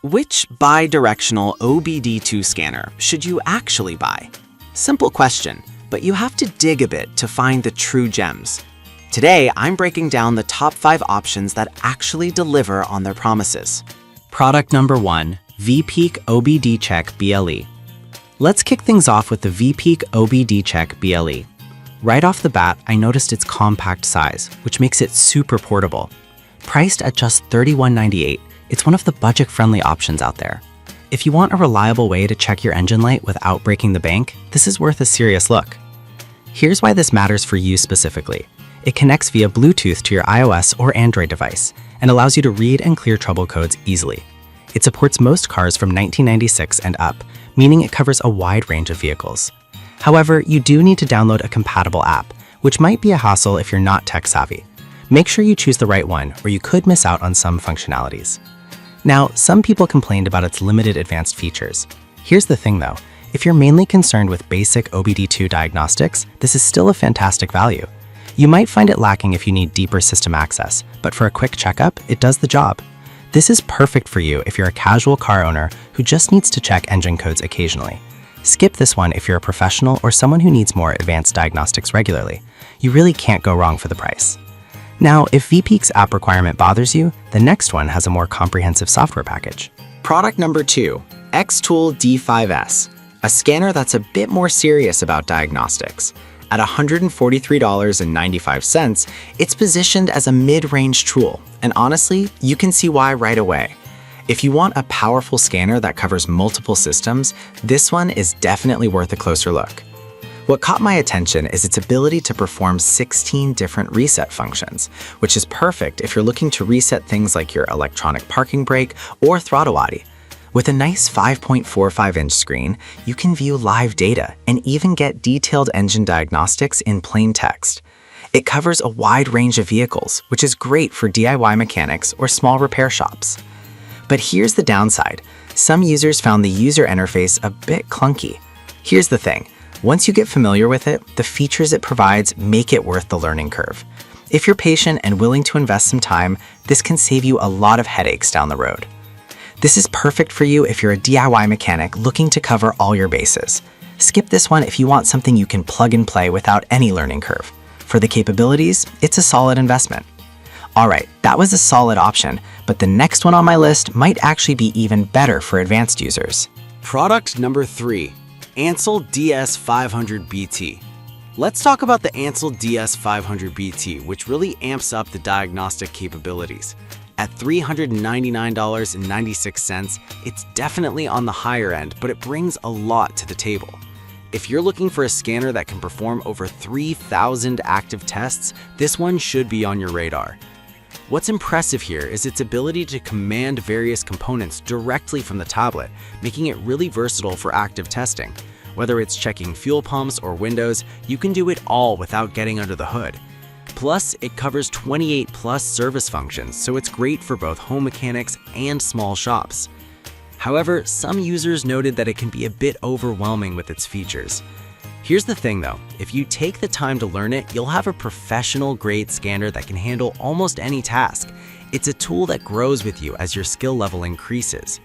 Which bi-directional OBD2 scanner should you actually buy? Simple question, but you have to dig a bit to find the true gems. Today, I'm breaking down the top 5 options that actually deliver on their promises. Product number 1, VPeak OBD Check BLE. Let's kick things off with the VPeak OBD Check BLE. Right off the bat, I noticed its compact size, which makes it super portable. Priced at just $31.98, it's one of the budget-friendly options out there. If you want a reliable way to check your engine light without breaking the bank, this is worth a serious look. Here's why this matters for you specifically. It connects via Bluetooth to your iOS or Android device and allows you to read and clear trouble codes easily. It supports most cars from 1996 and up, meaning it covers a wide range of vehicles. However, you do need to download a compatible app, which might be a hassle if you're not tech-savvy. Make sure you choose the right one, or you could miss out on some functionalities. Now, some people complained about its limited advanced features. Here's the thing though, if you're mainly concerned with basic OBD2 diagnostics, this is still a fantastic value. You might find it lacking if you need deeper system access, but for a quick checkup, it does the job. This is perfect for you if you're a casual car owner who just needs to check engine codes occasionally. Skip this one if you're a professional or someone who needs more advanced diagnostics regularly. You really can't go wrong for the price. Now, if VPeak's app requirement bothers you, the next one has a more comprehensive software package. Product number 2, Xtool D5S, a scanner that's a bit more serious about diagnostics. At $143.95, it's positioned as a mid-range tool, and honestly, you can see why right away. If you want a powerful scanner that covers multiple systems, this one is definitely worth a closer look. What caught my attention is its ability to perform 16 different reset functions, which is perfect if you're looking to reset things like your electronic parking brake or throttle body. With a nice 5.45-inch screen, you can view live data and even get detailed engine diagnostics in plain text. It covers a wide range of vehicles, which is great for DIY mechanics or small repair shops. But here's the downside. Some users found the user interface a bit clunky. Here's the thing. Once you get familiar with it, the features it provides make it worth the learning curve. If you're patient and willing to invest some time, this can save you a lot of headaches down the road. This is perfect for you if you're a DIY mechanic looking to cover all your bases. Skip this one if you want something you can plug and play without any learning curve. For the capabilities, it's a solid investment. Alright, that was a solid option, but the next one on my list might actually be even better for advanced users. Product number 3. Ansel DS500BT. Let's talk about the Ansel DS500BT, which really amps up the diagnostic capabilities. At $399.96, it's definitely on the higher end, but it brings a lot to the table. If you're looking for a scanner that can perform over 3,000 active tests, this one should be on your radar. What's impressive here is its ability to command various components directly from the tablet, making it really versatile for active testing. Whether it's checking fuel pumps or windows, you can do it all without getting under the hood. Plus, it covers 28+ service functions, so it's great for both home mechanics and small shops. However, some users noted that it can be a bit overwhelming with its features. Here's the thing though, if you take the time to learn it, you'll have a professional-grade scanner that can handle almost any task. It's a tool that grows with you as your skill level increases.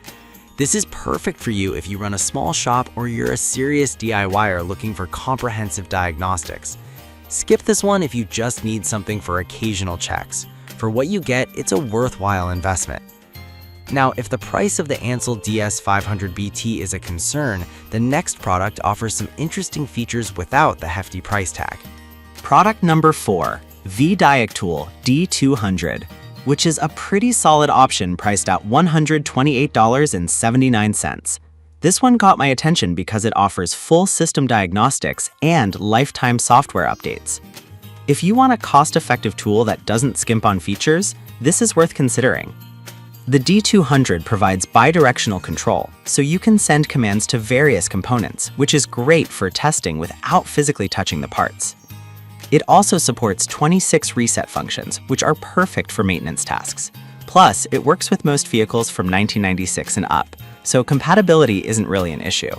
This is perfect for you if you run a small shop or you're a serious DIYer looking for comprehensive diagnostics. Skip this one if you just need something for occasional checks. For what you get, it's a worthwhile investment. Now, if the price of the Ansel DS500BT is a concern, the next product offers some interesting features without the hefty price tag. Product number 4, Diagtool D200, which is a pretty solid option priced at $128.79. This one caught my attention because it offers full system diagnostics and lifetime software updates. If you want a cost-effective tool that doesn't skimp on features, this is worth considering. The D200 provides bidirectional control, so you can send commands to various components, which is great for testing without physically touching the parts. It also supports 26 reset functions, which are perfect for maintenance tasks. Plus, it works with most vehicles from 1996 and up, so compatibility isn't really an issue.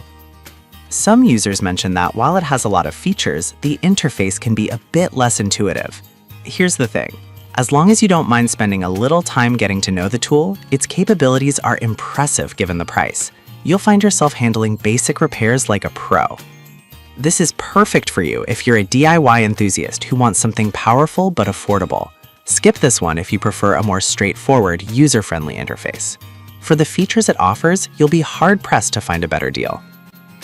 Some users mention that while it has a lot of features, the interface can be a bit less intuitive. Here's the thing. As long as you don't mind spending a little time getting to know the tool, its capabilities are impressive given the price. You'll find yourself handling basic repairs like a pro. This is perfect for you if you're a DIY enthusiast who wants something powerful but affordable. Skip this one if you prefer a more straightforward, user-friendly interface. For the features it offers, you'll be hard-pressed to find a better deal.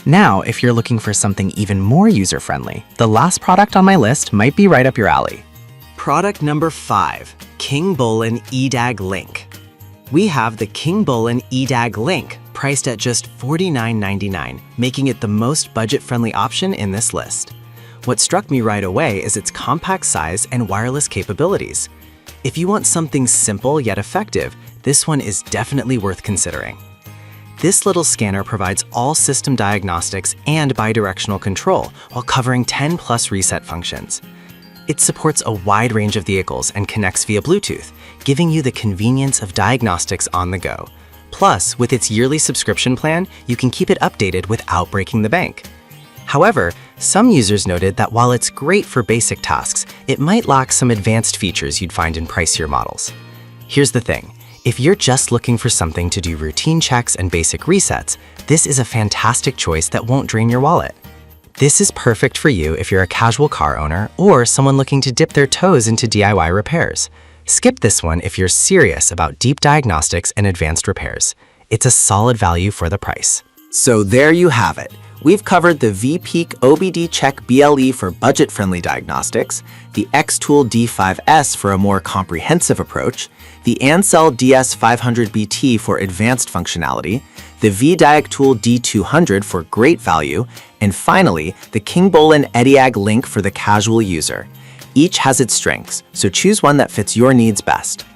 Now, if you're looking for something even more user-friendly, the last product on my list might be right up your alley. Product number 5, King Bolin EDAG Link. We have the King Bolin EDAG Link, priced at just $49.99, making it the most budget-friendly option in this list. What struck me right away is its compact size and wireless capabilities. If you want something simple yet effective, this one is definitely worth considering. This little scanner provides all system diagnostics and bidirectional control while covering 10+ reset functions. It supports a wide range of vehicles and connects via Bluetooth, giving you the convenience of diagnostics on the go. Plus, with its yearly subscription plan, you can keep it updated without breaking the bank. However, some users noted that while it's great for basic tasks, it might lack some advanced features you'd find in pricier models. Here's the thing. If you're just looking for something to do routine checks and basic resets, this is a fantastic choice that won't drain your wallet. This is perfect for you if you're a casual car owner or someone looking to dip their toes into DIY repairs. Skip this one if you're serious about deep diagnostics and advanced repairs. It's a solid value for the price. So there you have it. We've covered the V-Peak OBD Check BLE for budget-friendly diagnostics, the X-Tool D5S for a more comprehensive approach, the Ansell DS500BT for advanced functionality, the V-Diag Tool D200 for great value, and finally, the King Bolin EDAG Link for the casual user. Each has its strengths, so choose one that fits your needs best.